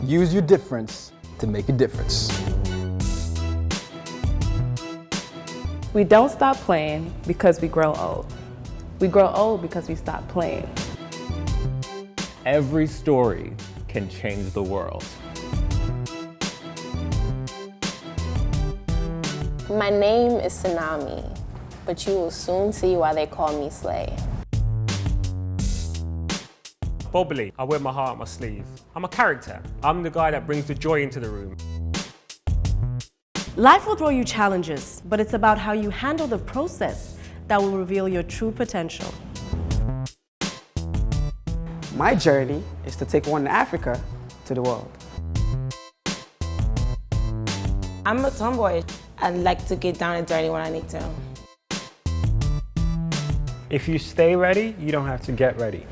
Use your difference to make a difference. We don't stop playing because we grow old. We grow old because we stop playing. Every story can change the world. My name is Tsunami, but you will soon see why they call me Slay. Bobbly, I wear my heart on my sleeve. I'm a character. I'm the guy that brings the joy into the room. Life will throw you challenges, but it's about how you handle the process that will reveal your true potential. My journey is to take one Africa to the world. I'm a tomboy. I like to get down and dirty when I need to. If you stay ready, you don't have to get ready.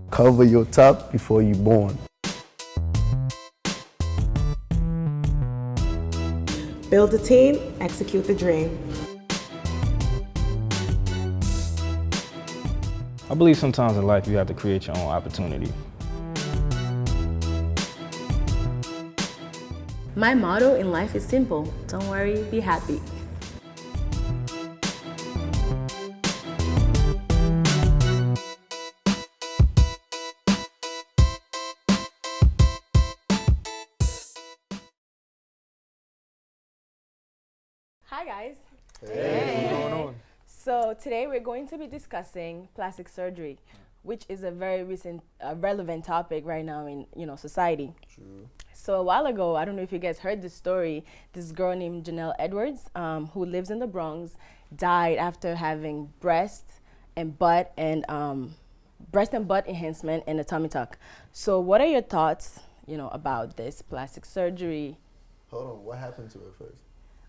Cover your top before you're born. Build a team, execute the dream. I believe sometimes in life you have to create your own opportunity. My motto in life is simple. Don't worry, be happy. Hi guys. Hey. What's going on? So today we're going to be discussing plastic surgery, which is a very relevant topic right now in society. True. So a while ago, I don't know if you guys heard this story. This girl named Janelle Edwards, who lives in the Bronx, died after having breast and butt enhancement and a tummy tuck. So what are your thoughts, about this plastic surgery? Hold on, what happened to her first?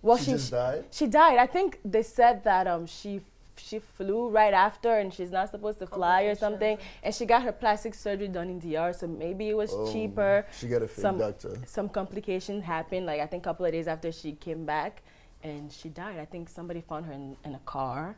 Well, she just died? She died. I think they said that she flew right after and she's not supposed to fly or something. And she got her plastic surgery done in DR, so maybe it was cheaper. She got a fake doctor. Some complications happened, like I think a couple of days after she came back and she died. I think somebody found her in a car.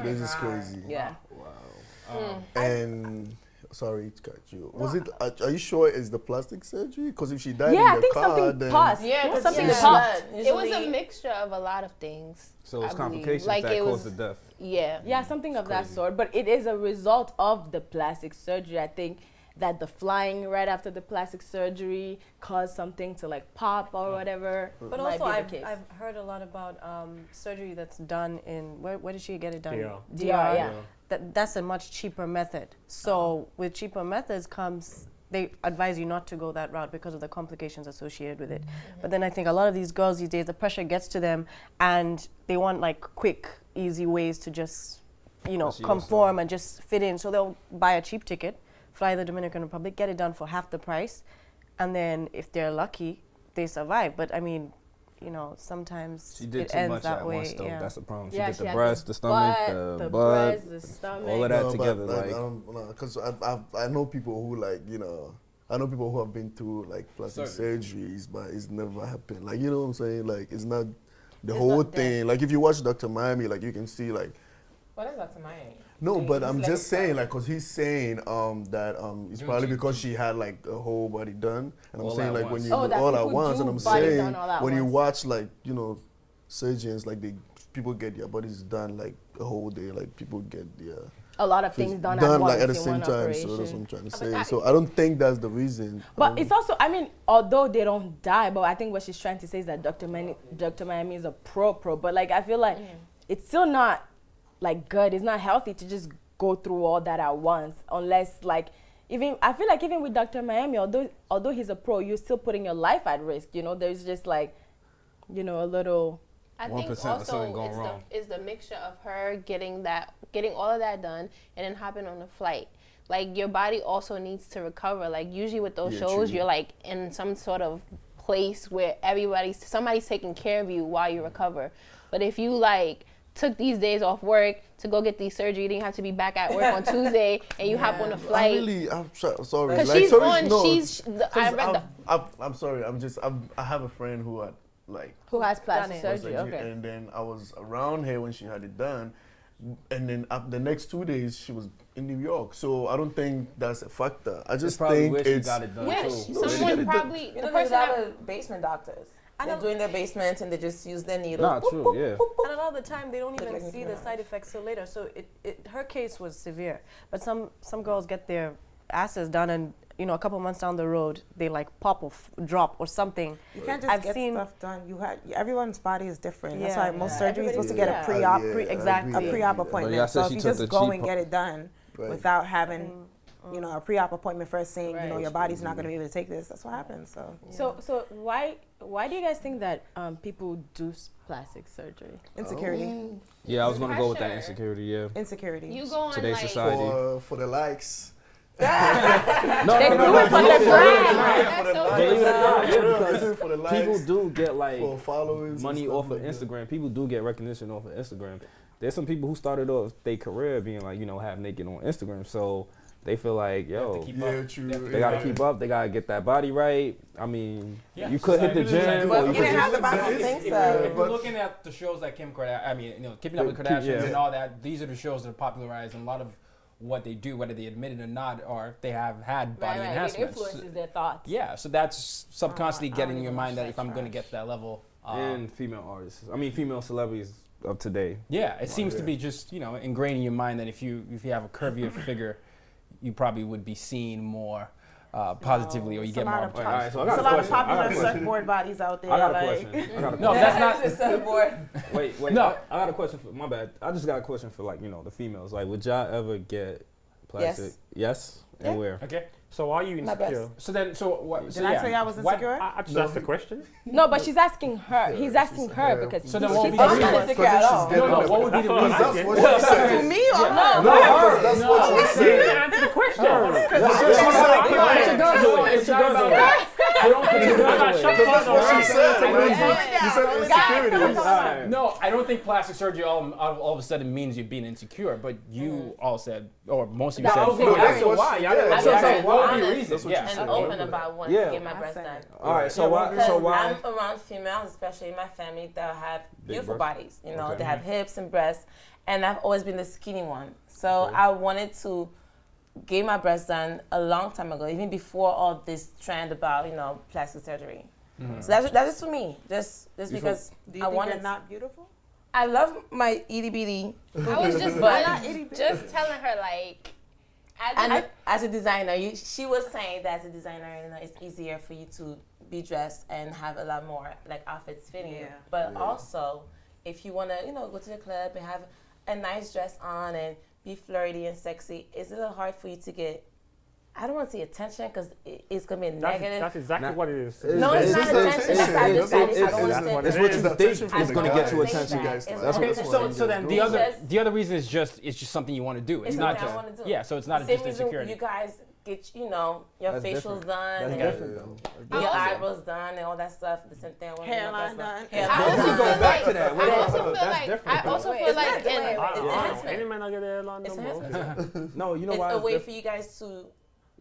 This is crazy. Yeah. Wow. And sorry to cut you. Was it? Are you sure it's the plastic surgery? Because if she died in I the think car, something then paused. Yeah, something yeah. paused. It was a mixture of a lot of things. So it's I complications believe. that caused the death. Yeah. Something of that sort. But it is a result of the plastic surgery. I think that the flying right after the plastic surgery caused something to like pop or whatever. But also, I've heard a lot about surgery that's done in, where did she get it done? DR, yeah. That's a much cheaper method. So with cheaper methods comes, they advise you not to go that route because of the complications associated with it. But then I think a lot of these girls these days, the pressure gets to them and they want like quick, easy ways to just, conform and just fit in. So they'll buy a cheap ticket, fly to the Dominican Republic, get it done for half the price. And then if they're lucky, they survive. But I mean, sometimes She did it too ends much that at way. once, though. That's the problem. She Yeah, did she the had breast, the stomach, the butt, the stomach. all of that together. because I know people who I know people who have been through like plastic surgeries, but it's never happened. Like, you know what I'm saying? Like, it's not the whole thing. Like, if you watch Dr. Miami, like, you can see like. What is Dr. Miami? No, but I'm just saying, like, cause he's saying that it's probably because she had like a whole body done, and I'm saying like when you all at once, and I'm saying when you watch like surgeons, like people get their bodies done like a whole day, like people get their a lot of things done at once like at the in same one time. operation. So that's what I'm trying to say. So I don't think that's the reason. But it's also, I mean, although they don't die, but I think what she's trying to say is that Dr. Miami is a pro, but like I feel like it's still not like good. It's not healthy to just go through all that at once, unless like I feel like even with Dr. Miami, although he's a pro, you're still putting your life at risk. There's just like a little. I think also it's the mixture of her getting all of that done and then hopping on the flight. Like your body also needs to recover. Like usually with those shows, you're like in some sort of place where somebody's taking care of you while you recover. But if you like took these days off work to go get these surgery, you didn't have to be back at work on Tuesday, and you hop on a flight. I'm sorry. Because like, she's sorry, I'm sorry. I have a friend who has plastic surgery. Okay. And then I was around her when she had it done. and then the next 2 days she was in New York. So I don't think that's a factor. I just probably think where she it's got it done Wish too. someone probably You the know, there's person a lot that of basement doctors. They're doing their basements and they just use their needle. Nah, true, yeah. And a lot of the time, they don't Look even like see Nicki the Minaj. side effects till later. So her case was severe. But some girls get their asses done and, you know, a couple months down the road, they like pop or drop or something. You can't just get stuff done. Everyone's body is different. That's why most surgery is supposed to get a pre-op, exactly. a pre-op appointment. y'all said So if she you took just the go cheap and get it done without having, you know, a pre-op appointment first, saying, you know, your body's not going to be able to take this. That's what happens. So So why do you guys think that people do plastic surgery? insecurity, Yeah, I was gonna go with that Pressure. insecurity. Yeah. insecurity. you go on Today's like society. for the likes. No, They do it for the brand. that's so Believe it or not, yeah, Yeah, because for the likes, people do get like for followers, money and off stuff of like that. Instagram. People do get recognition off of Instagram. There's some people who started off their career being like, you know, half naked on Instagram. So they feel like, yo, Yeah, true. they gotta keep up. They gotta get that body right. I mean, Yeah. you could hit the gym. But or you you didn't could have the body. I don't If think If so. you're looking at the shows like Kim Kardashian, I mean, you know, Keeping Up with the Kardashians yeah. and all that, these are the shows that are popularized, and a lot of what they do, whether they admit it or not, or if they have had body It enhancements. influences their thoughts. Yeah, so that's subconsciously I getting don't in your even mind that watch if I'm that going to trash. get to that level. and female artists. I mean, female celebrities of today. Yeah, it seems to be just, you know, ingrained in your mind that if you have a curvier figure, you probably would be seen more positively, or you It's get a lot more. of All right, so I There's got a a lot of question. I got a popular question. surfboard bodies out there. I got a like, question. I got a question. No, that's not. surfboard. Wait. No. I got a question for my bad. I just got a question for like, you know, the females. Like, would y'all ever get plastic? Yes. And Yeah. where? Okay. So are you My best. insecure? So then, so what? Did so I yeah, tell you I was what- insecure? I just asked the question. No, but she's asking her. He's asking her because So then she's what would be I'm the not reason? insecure at all. No, no. What would be the That's reason? what That's what she said. To me or her? No, that's what she You didn't said. answer the question. She does do it. She does do it. That's what she said. Like, you said insecurity. Alright. No, I don't think plastic surgery all of a sudden means you're being insecure. But you all said, or most of you No, said, I was No, gonna ask her why. Y'all didn't Yeah, ask that's her what why. What would be the Honest reason? That's what you and said. open about wanting Yeah. to get my I breast said done. it. All right. So why? Because So why? I'm around females, especially in my family, that have beautiful breasts? bodies. You know, Okay. they have hips and breasts, and I've always been the skinny one. So Okay. I wanted to get my breast done a long time ago, even before all this trend about plastic surgery. So that's just for me, just because Do you I think wanted. you're not beautiful? I love my itty bitty. I was just just telling her like, As a designer, she was saying that as a designer, it's easier for you to be dressed and have a lot more like outfits fitting you. Yeah. But also, if you want to, go to the club and have a nice dress on and be flirty and sexy, it's a little hard for you to get. I don't want to say attention because it's gonna be a negative. That's exactly what it is. No, it's not attention. That's I just said it. I don't want to say It's what you It's think attention is from going to the get guys. you I say attention. that. That's It's what- Okay, that's so what so then the It's other just- reason is it's just something you want to do. It's It's not something I just want to do. yeah. So it's not The just same reason insecurity. you guys get your That's facials different. done That's and different though. your Also- eyebrows done and all that stuff. The same thing. I want to do my Hairline breasts done. I also Hairline feel done. back to that. I Wait, also feel that's like different, I though. also Wait, feel it's like not in different. Any enhancement. man I get there, London, It's bro. enhancement. No, you know It's why? a it's way different? for you guys to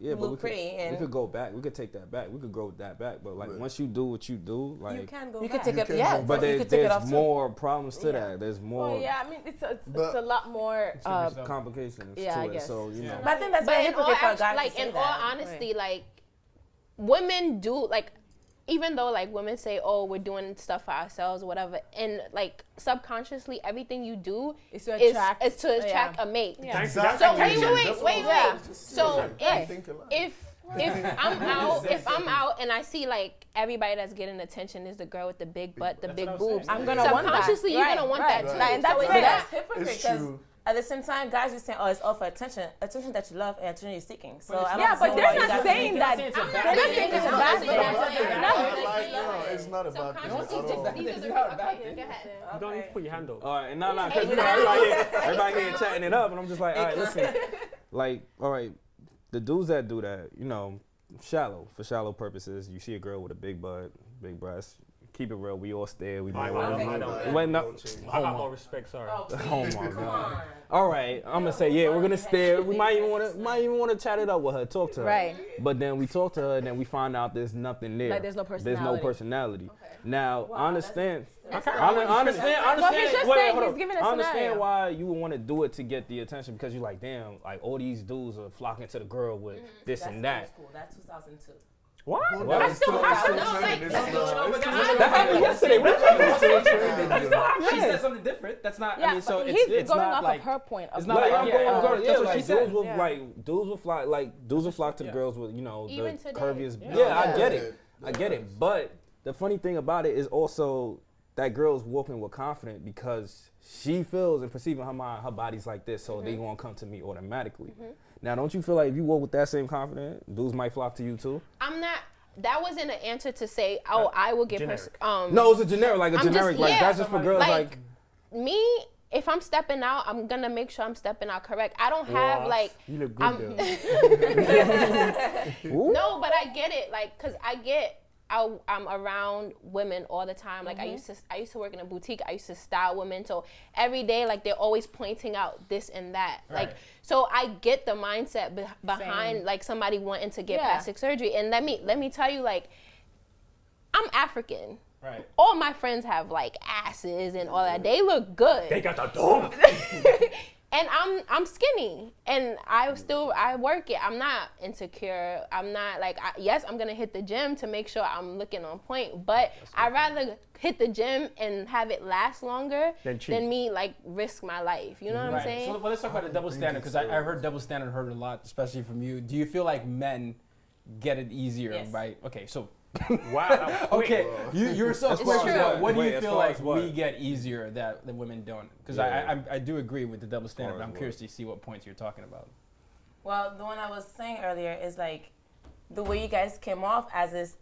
Yeah, but look we could, pretty and- we could go back. We could take that back. We could grow that back. But like Right. once you do what you do, like, You can go you could back. take it. can Yeah, go but you could take it off there's too. more problems to Yeah. that. There's more Well, yeah, I mean, it's But- a lot more. complications Yeah, I to it. guess. So you know, But I think that's but very in all hypocrite for a guy like to say in all that. honesty, like women do like. Even though like women say, "Oh, we're doing stuff for ourselves," or whatever, and like subconsciously, everything you do It's to is attract. to attract a mate. Exactly. So wait. That's what I'm saying. So I think a lot. if I'm out and I see like everybody that's getting attention is the girl with the big butt, the big boobs, I'm gonna want that. subconsciously you're Right, gonna want right. that too. Like, and that's So fair. it's That's that. hypocrite It's because true. at the same time, guys are saying, "Oh, it's all for attention that you love and attention you're seeking." So I don't Yeah, but know they're why you not guys saying think that. it's- They're not saying it's a bad thing. It's not about that Subconsciously, at all. these are the okay, go ahead. You don't need to put your hand up. all right, and nah, because you know everybody here chatting it up, and I'm just like, all right, listen, like, all right, the dudes that do that, for shallow purposes. You see a girl with a big butt, big breast, keep it real. We all stay. We I got more respect. Sorry. Oh my God. All right, I'm gonna say we're gonna stay. We might even want to chat it up with her, talk to her. Right. But then we talk to her, and then we find out there's nothing there. Like there's no personality. There's no personality. Okay. Now I understand. No, he's just saying he's giving a I understand scenario. why you would want to do it to get the attention because you're like, damn, like all these dudes are flocking to the girl with this and that. That's old school. That's 2002. What? I still that happened yesterday. She said something different. That's not. Yeah, I mean, so he's it's going not off like of her point. it's not like that's what like she said. Dudes will flock to the girls with Even the today. curviest. Yeah. I get it. I get it. But the funny thing about it is also that girl's walking with confidence because she feels and perceiving her mind, her body's like this, so they gonna come to me automatically. Now, don't you feel like if you walk with that same confidence, dudes might flock to you too? I'm not. That wasn't an answer to say, I will get No, it's a generic, that's just for girls like me. If I'm stepping out, I'm gonna make sure I'm stepping out correct. I don't have you look good No, but I get it, like, cause I'm around women all the time. Like I used to work in a boutique. I used to style women. So every day, like they're always pointing out this and that. Right. Like, so I get the mindset behind like somebody wanting to get plastic surgery. And let me tell you, like, I'm African. Right. All my friends have like asses and all that. They look good. They got the dome. And I'm skinny, and I work it. I'm not insecure. I'm not like, yes, I'm gonna hit the gym to make sure I'm looking on point, but I'd rather hit the gym and have it last longer than me like risk my life. You know what I'm saying? So let's talk about the double standard, because I heard double standard heard a lot, especially from you. Do you feel like men get it easier by? Okay, so. Wow. Okay, you're so quick. What do you feel like what? we get easier that the women don't? Because I do agree with the double standard, but I'm curious to see what points you're talking about. Well, the one I was saying earlier is like the way you guys came off as this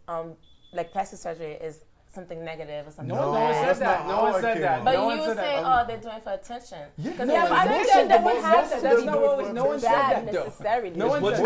like plastic surgery is something negative or something. No one said that. No one said that. But you were saying, oh, they're doing it for attention. Yeah, but I think that doesn't have to be no one said bad that though. necessarily. No one said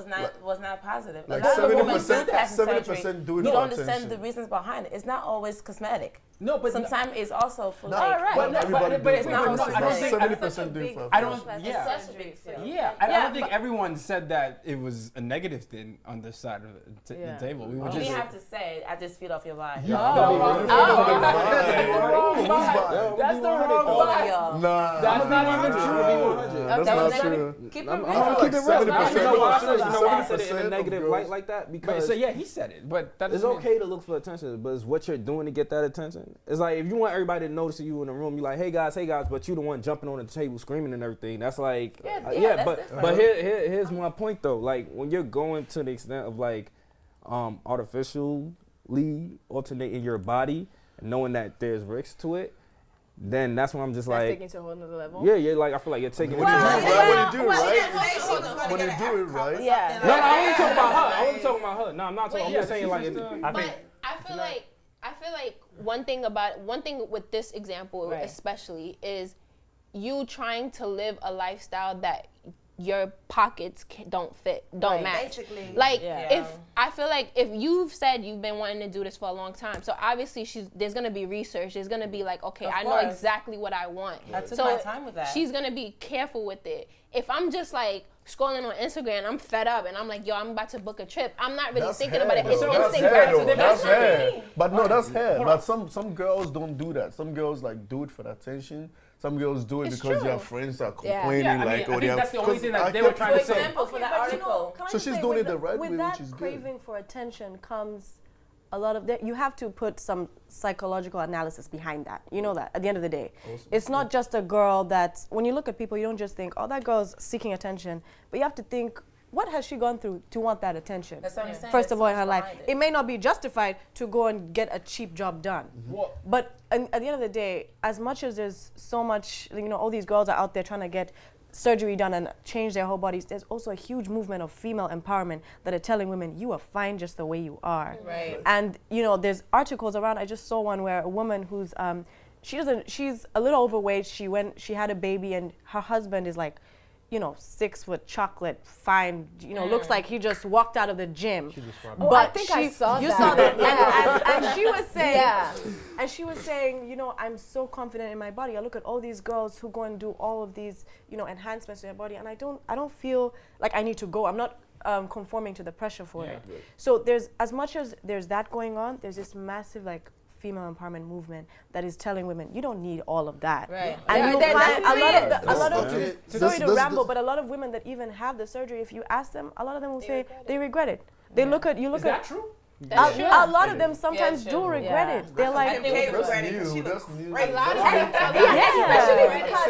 that. Was not positive. Like 70% do it for attention. You don't understand the reasons behind it. It's not always cosmetic. No, but sometimes it's also for but it's not. I don't think 70% do it for attention. It's such a big thing. Yeah, I don't think everyone said that it was a negative thing on this side of the table. We were You just. didn't have to say, I just feed off your vibe. That's the wrong vibe. Nah. That's not even true. That's not true. Keep it I'm real. keep it real. 70%. You know why I said it in a negative light like that? Because So yeah, he said it, but that it's okay to look for attention, but it's what you're doing to get that attention. It's like if you want everybody to notice you in the room, you're like, hey guys, but you the one jumping on the table screaming and everything. That's like, but here's my point though. Like when you're going to the extent of like artificially alternating your body, and knowing that there's risks to it, then that's when I'm just like taking it to a whole nother level. Yeah, like I feel like you're taking it to when you do it right. Yeah. No, I wasn't talking about her. I wasn't talking about her. No, I'm not talking. I'm just saying like. I feel like one thing with this example especially is you trying to live a lifestyle that your pockets don't match. Basically, if I feel like if you've said you've been wanting to do this for a long time, so obviously there's gonna be research. There's gonna be like, okay, I know exactly what I want. I took my time with that. She's gonna be careful with it. If I'm just like scrolling on Instagram, I'm fed up and I'm like, yo, I'm about to book a trip. I'm not really thinking about it. It's instinct. That's hair. But no, that's hair. But some girls don't do that. Some girls like do it for the attention. Some girls do it because their friends are complaining I think that's the only thing that they were trying to say. For example, for the article. So she's doing it the right way, which is good. With that craving for attention comes a lot of you have to put some psychological analysis behind that. You know that at the end of the day. It's not just a girl that's, when you look at people, you don't just think, oh, that girl's seeking attention, but you have to think, what has she gone through to want that attention? That's what I'm saying. First of all, in her life. It may not be justified to go and get a cheap job done. But at the end of the day, as much as there's so much, all these girls are out there trying to get surgery done and change their whole bodies, there's also a huge movement of female empowerment that are telling women, you are fine just the way you are. Right. And, there's articles around. I just saw one where a woman who's, she's a little overweight. She had a baby and her husband is like, 6 foot chocolate, fine, looks like he just walked out of the gym. But I think I saw that. You saw that. And she was saying, and she was saying, I'm so confident in my body. I look at all these girls who go and do all of these, enhancements to their body, and I don't feel like I need to go. I'm not conforming to the pressure for it. So there's, as much as there's that going on, there's this massive female empowerment movement that is telling women you don't need all of that. Right. And you'll find a lot of sorry to ramble, but a lot of women that even have the surgery, if you ask them, a lot of them will say they regret it. They look at you. Is that true? A lot of them sometimes do regret it. They're like, especially because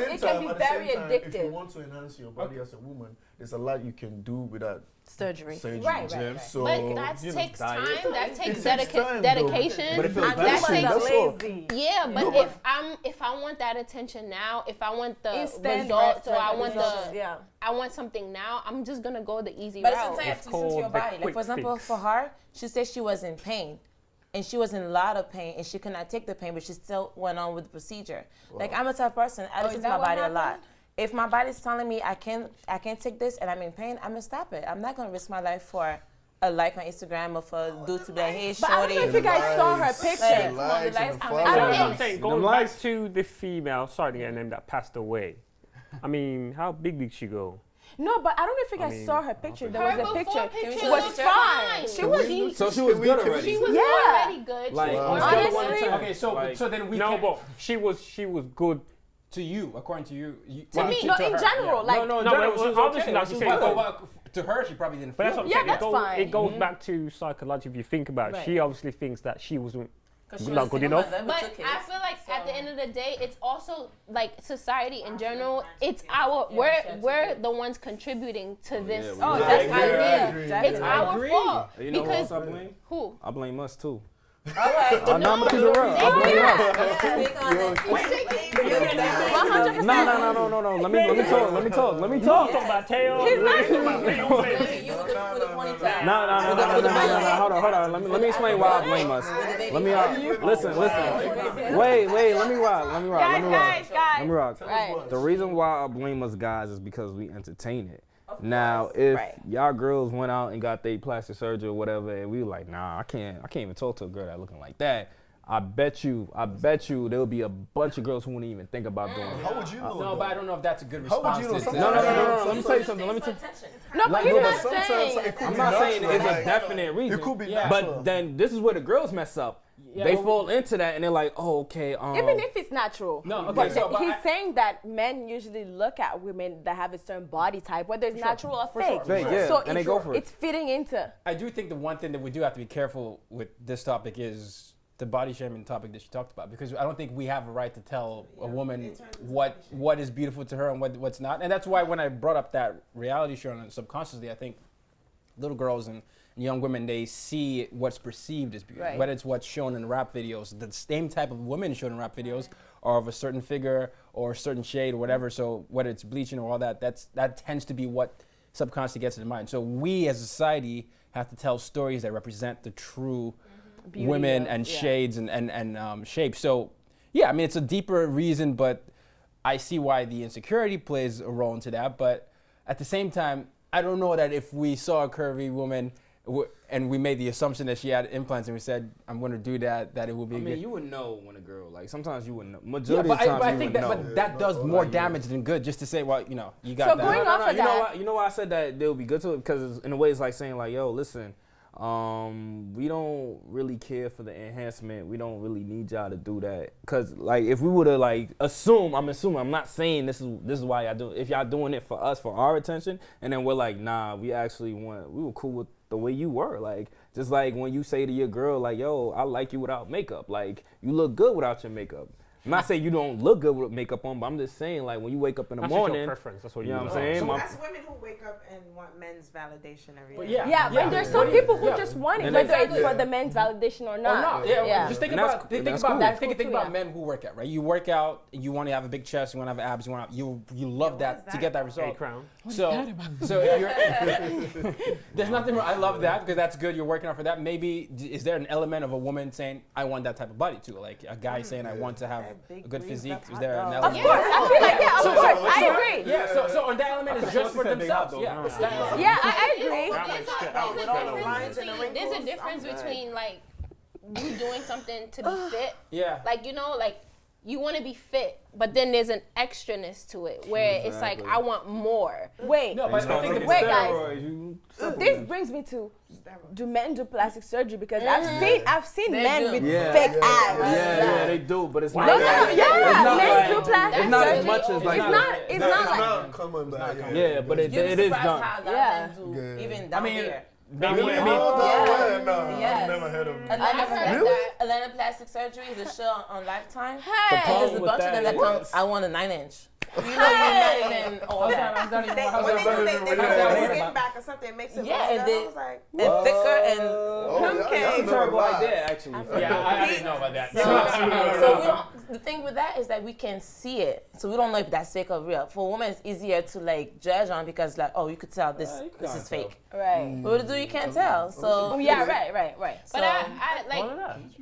it can be very addictive. If you want to enhance your body as a woman, there's a lot you can do without surgery. Right. So, but that takes time. That takes time, dedication. But if that lazy. Yeah, but if I want that attention now, if I want the results, or I want something now, I'm just gonna go the easy route. But sometimes you have to listen to your body. Like, for example, for her, she said she was in pain. And she was in a lot of pain, and she could not take the pain, but she still went on with the procedure. Wow. Like, I'm a type of person, I listen to my body a lot. If my body's telling me I can't take this and I'm in pain, I'm gonna stop it. I'm not gonna risk my life for a like on Instagram or for a dude to be like, hey, shorty. But I don't know if you guys saw her picture. I'm saying, going back to the female, sorry to get a name, that passed away. I mean, how big did she go? No, but I don't know if you guys saw her picture. There was a picture. She was fine. She was. So she was good already. She was already good. Honestly. Okay, so then we but she was good. To you, according to you. To me, no, in general. Like, no, obviously, like you said, to her, she probably didn't feel it. But that's what I'm saying. That's fine. It goes back to psychology. If you think about it, she obviously thinks that she wasn't not good enough. But I feel like at the end of the day, it's also like society in general. It's we're the ones contributing to this. This idea. It's our fault. You know who else I blame? Who? I blame us too. Okay. No, I'm keeping it real. I blame us. No. Let me talk. Talk about tail. No. Hold on. Let me explain why I blame us. Let me listen. Wait. Let me rock. Right. The reason why I blame us guys is because we entertain it. Now, if y'all girls went out and got their plastic surgery or whatever, and we were like, nah, I can't even talk to a girl that looking like that. I bet you there would be a bunch of girls who wouldn't even think about doing it. How would you know? No, but I don't know if that's a good response. How would you know? No. Let me tell you something. No, but he's not saying. I'm not saying it's a definite reason. It could be but then this is where the girls mess up. Yeah, they fall into that and they're like, oh, okay. Even if it's natural. No, okay. But he's saying that men usually look at women that have a certain body type, whether it's natural or fake. Yeah. So and they go for it. It's fitting into. I do think the one thing that we do have to be careful with this topic is the body shaming topic that she talked about, because I don't think we have a right to tell a woman what is beautiful to her and what's not. And that's why when I brought up that reality show, and subconsciously, I think little girls and young women, they see what's perceived as beauty, whether it's what's shown in rap videos. The same type of women shown in rap videos are of a certain figure or a certain shade or whatever. So whether it's bleaching or all that, that tends to be what subconsciously gets in mind. So we as a society have to tell stories that represent the true beauty women and shades and shapes. So yeah, I mean, it's a deeper reason, but I see why the insecurity plays a role into that. But at the same time, I don't know that if we saw a curvy woman and we made the assumption that she had implants and we said, I'm going to do that it would be good. You would know when a girl, like, sometimes you wouldn't know. Majority of the time, I think that does more damage than good, just to say, well, you know, you got so that. Going off of that. You know why I said that they would be good to it? Because in a way, it's like saying, like, yo, listen, we don't really care for the enhancement. We don't really need y'all to do that. Because, like, if we were to, like, I'm not saying this is why y'all do it. If y'all doing it for us, for our attention, and then we're like, nah, we were cool with the way you were. Like, just like when you say to your girl, like, yo, I like you without makeup. Like, you look good without your makeup. I'm not saying you don't look good with makeup on, but I'm just saying, like, when you wake up in the morning. That's your preference. That's what you know what I'm saying? So that's women who wake up and want men's validation every day. But there's some people who just want it, whether it's for the men's validation or not. Just think about men who work out, right? You work out, you want to have a big chest, you want to have abs, you love that to get that result. Crown. So if you're there's nothing wrong. I love that because that's good. You're working out for that. Maybe is there an element of a woman saying, I want that type of body too? Like a guy saying, I want to have a good physique? Is there an Of element? course, I feel like of course, I agree. Yeah, so on that element is just for themselves. Yeah, I agree. There's a difference between like you doing something to be fit. Yeah. Like like you want to be fit, but then there's an extraness to it where it's like I want more. Wait, No, but I think wait, guys. This brings me to: do men do plastic surgery? Because I've seen men with fake abs. Yeah, they do, but it's not. No, men do plastic It's not surgery. as much as like. It's not like. Common, Yeah, but it is done. Even down here. Maybe. I've never heard of it. Atlanta plastic surgery is a show on Lifetime. Hey, There's a bunch of them that come. I want a 9-inch. You know, you're not even all that. When they put skin back or something, it makes it and like, thicker and That's a terrible idea, actually. Yeah, I didn't know about that. So we don't. The thing with that is that we can see it, so we don't know if that's fake or real. For women, it's easier to like judge on because like, oh, you could tell this is fake. Right. But with it, you can't tell. So right. But I like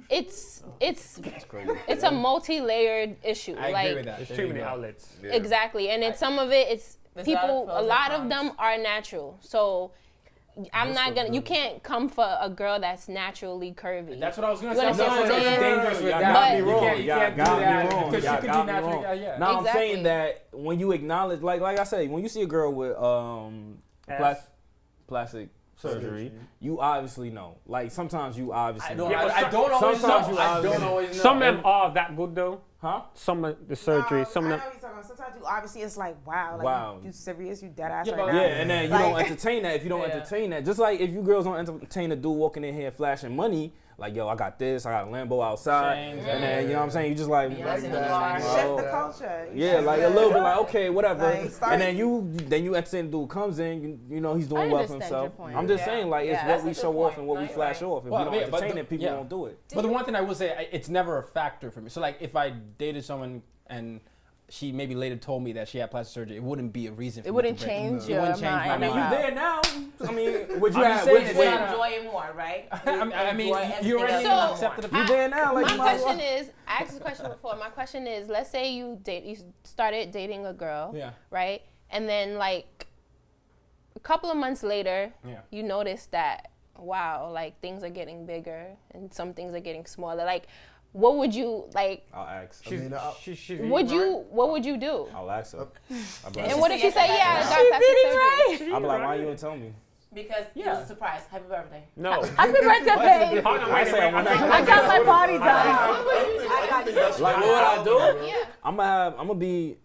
it's a multi-layered issue. I like agree with that. There's too many outlets. exactly, and it's some of it's people. A lot of them are natural. So I'm not gonna. You can't come for a girl that's naturally curvy. That's what I was gonna You say. understand what I'm It's saying? dangerous with Y'all that. got me You wrong. can't do that because she could do naturally. No, I'm Exactly. saying that when you acknowledge, like I say, when you see a girl with plastic surgery, you obviously know. Like sometimes you obviously know. I don't always know. Some of them are that good though. Huh? Some of the surgery, some of I them. know what you're talking about. Sometimes you obviously it's like wow, Wow. you serious, you dead ass Yeah, right but- now. Yeah, and then you Like- don't entertain that if you don't entertain that. Just like if you girls don't entertain a dude walking in here flashing money, like, yo, I got this, I got a Lambo outside. Chains, and then, you know what I'm saying? You just like, Shift the culture. You yeah, shift like the- a little bit like, okay, whatever. Like, start- and then you entertain the dude comes in, you know he's doing well for understand himself. your point. I'm just saying, like, it's what we That's a show good off point. and what we No, flash you're off. If Well, we don't yeah, but entertain the- it, people yeah. won't do it. But the one thing I will say, it's never a factor for me. So like, if I dated someone and she maybe later told me that she had plastic surgery, it wouldn't be a reason for It me wouldn't to break change It your wouldn't change my mind. I mean, mind. you there now. I mean, would you I'm have? just saying would it's you- you not- enjoy it more, right? I mean, you already So, accepted the You there now? Like, My you might as well- question is, I asked this question before. My question is, let's say you started dating a girl, Yeah. right? And then like a couple of months later, you notice that wow, like things are getting bigger and some things are getting smaller. Like, what would you like? I'll ask. What would you do? I'll ask her. And what if she say, yeah, I got plastic surgery? I'll be like, why you didn't tell me? Because it was a surprise. Happy birthday. No. Happy birthday, babe. I got my party done. Like, what would I do? Yeah. I'm gonna be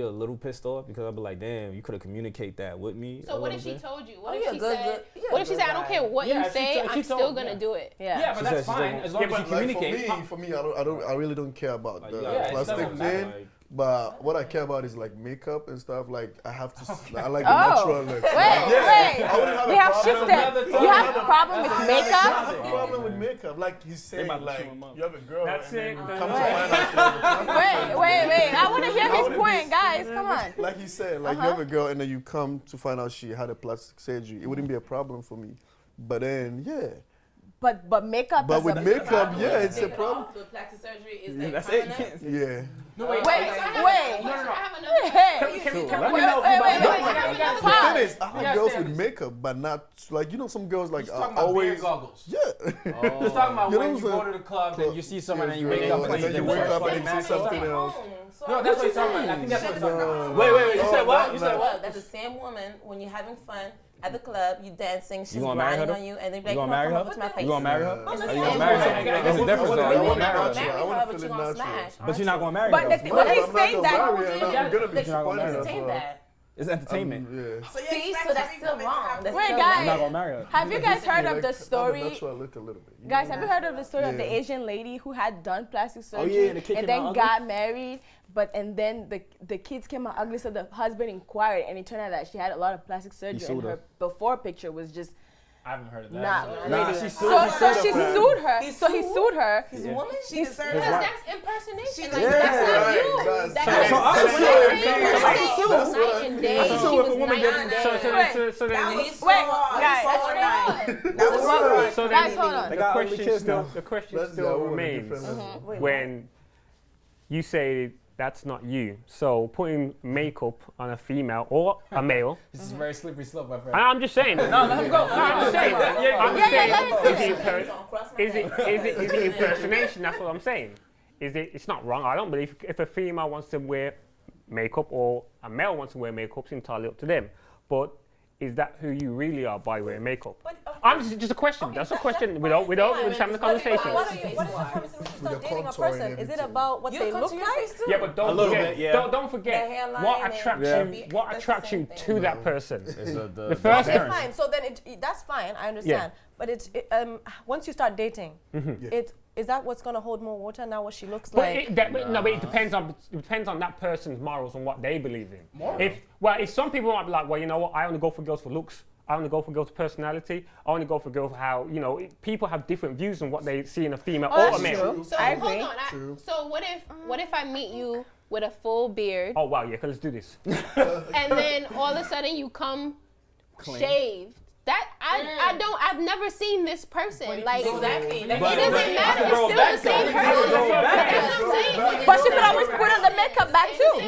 a little pissed off because I'll be like, damn, you could have communicated that with me. So what if she told you? What Oh, if yeah, she good, said? good. What if she said, I don't care what Yeah, you if say, she I'm told- still gonna do it. Yeah, but She that's said she's fine gonna- as long as you Like communicate. for me, I really don't care about the it plastic doesn't thing. matter. But what I care about is like makeup and stuff. Like I have to, I like the Oh, natural look. wait. I wouldn't have We a have problem. shifted. You have a problem with I makeup? have a problem with makeup. Like he's saying, about to like chew him up. you have a girl That's and then it. you come to find out. Wait. I want to hear his wouldn't point, be- guys. Come on. Like he said, like you have a girl and then you come to find out she had a plastic surgery. It wouldn't be a problem for me. But then, yeah. But makeup. But is with a- makeup, yeah, it's a problem. The plastic surgery is like That's it. permanent. Yeah. No, wait. Wait. I have another Hey. Let me know if you Wait. The thing Pause. is, I have girls with makeup, but not like some girls like He's talking are about always. beer goggles. Yeah. He's talking about You know when what you I'm go to the club and you see someone and you Yeah, wake up and and then you wake up and you see something else. No, that's what he's talking about. I think that's what he's talking about. Wait. You said what? You said what? That's the same woman when you're having fun at the club, you dancing, she's gonna marry grinding her? on you, and they be You like, gonna "No, marry come her? over to my face." You gonna marry her? I'm Are just you gonna saying, marry her? like, There's a difference Maybe though. you're I not wanna gonna feel it marry her, natural. but you're gonna smash. But you're not gonna marry But her. the, though. when he's I'm not saying gonna that, marry her, and I'm gonna be Like, disappointed as entertain well. that. It's entertainment. Yeah. See, so that's still wrong. That's Wait, still guys. I'm not gonna marry her. have you guys heard of the Like, story? natural look a little bit. Guys, have you heard of the story of the Yeah. Asian lady who had done plastic Oh, surgery yeah, the kid and came then out got married, and then the kids came out ugly, so the husband inquired, and it turned out that she had a lot of plastic surgery, and sued her. her before picture was just I haven't heard of that. not. She sued So her. she sued her. So he sued her. He's a woman. She deserves Because that. that's impersonation. She's Like, like, that's not right, you. that's- That's So I'm when sure I it say means- night That's and day. So She if a was woman night gets- and day. So then, He's Wait, so guys. hard. So hard. That was hard. so Guys, then hold on. They got ugly kids now. the question That's still their own remains different level. when you say that's not you. So putting makeup on a female or a male. This is a very slippery slope, my friend. I'm just saying. No, let him go. I'm just saying. Is it impersonation? That's what I'm saying. It's not wrong. I don't believe if a female wants to wear makeup or a male wants to wear makeup, it's entirely up to them. But is that who you really are by wearing makeup? I'm just a question. Okay, that's a question. Without just having a conversation. What is the purpose when you start dating a person? Is it about what they look like? Yeah, but don't forget what attracts you to that person. The first. Okay, fine. So then that's fine. I understand. Yeah. But once you start dating, is that what's going to hold more water now? What she looks like? But it depends on that person's morals and what they believe in. If some people might be like, well, you know what, I only go for girls for looks. I only go for girls' personality. I only go for girls for how, people have different views on what they see in a female or a male. So hold on. So what if I meet you with a full beard? Oh wow, yeah, let's do this. And then all of a sudden you come shaved. I've never seen this person. Like, exactly. It doesn't matter. It's still the same person. That's what I'm saying. But she could always put on the makeup back too.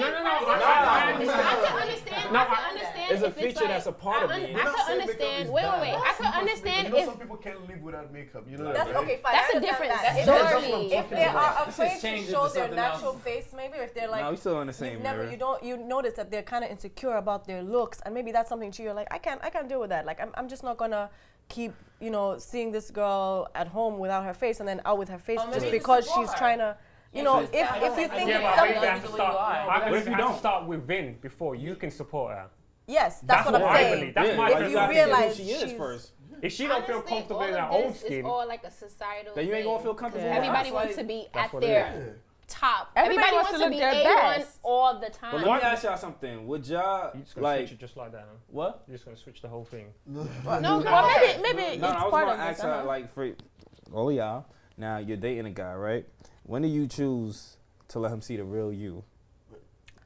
I can understand. It's a feature that's a part of me. I can understand. Wait. I can understand if some people can't live without makeup. You know that's that, right? okay. Fine. That's a different story. If they are afraid to show their natural face, maybe if they're like, no, we still on the same. You notice that they're kind of insecure about their looks, and maybe that's something you're like, I can't deal with that. Like I'm just not gonna keep seeing this girl at home without her face and then out with her face just because she's trying to. If you think it's something, you have to start within before you can support her. Yes, that's what I'm saying. That's my if you realize who she is first. If she don't feel comfortable in her own skin, it's all like a societal. Then you ain't gonna feel comfortable. Everybody wants to be at their top. Everybody wants to be A1 best all the time. But let me ask y'all something. Would y'all switch it just like that? Huh? What? You're just gonna switch the whole thing. Well, maybe no, it's I was part gonna of ask y'all like for all of y'all. Now you're dating a guy, right? When do you choose to let him see the real you?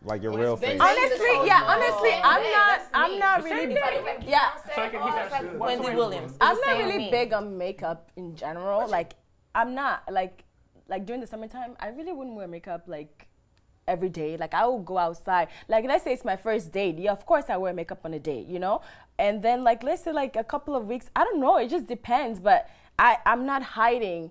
Like your real face. Honestly, I'm not really. Yeah. Wendy Williams. I'm not really big on makeup in general. Like, I'm not like during the summertime. I really wouldn't wear makeup like every day. Like, I will go outside. Like, let's say it's my first date. Yeah, of course I wear makeup on a date. And then like let's say like a couple of weeks. I don't know. It just depends. But I'm not hiding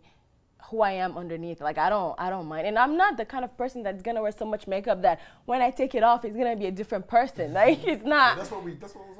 who I am underneath. Like I don't mind. And I'm not the kind of person that's gonna wear so much makeup that when I take it off it's gonna be a different person. Like it's not.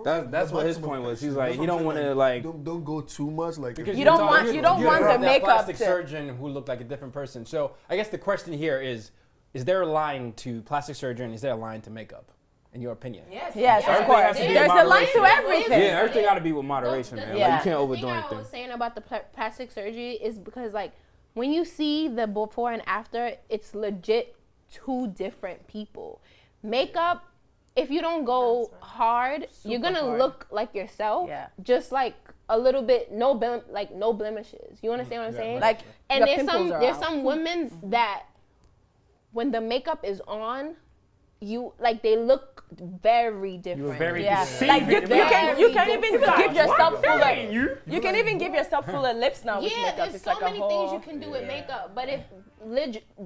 That's what his point was. He's like he don't want to like don't go too much like because you don't want the makeup plastic surgeon who looked like a different person. So I guess the question here is there a line to plastic surgeon? Is there a line to makeup? In your opinion? Yes, of course. There's a line to everything. Yeah, everything got to be with moderation, man. Like, you can't overdo anything. The thing I was saying about the plastic surgery is because like when you see the before and after, it's legit two different people. Makeup, if you don't go hard, you're gonna look like yourself. Yeah. Just like a little bit, no blemishes. You understand what I'm saying? Like, and there's some women that when the makeup is on, they look very different. Like you can even give yourself fuller. You can even give yourself fuller lips now with makeup. There's so many things you can do with makeup. But if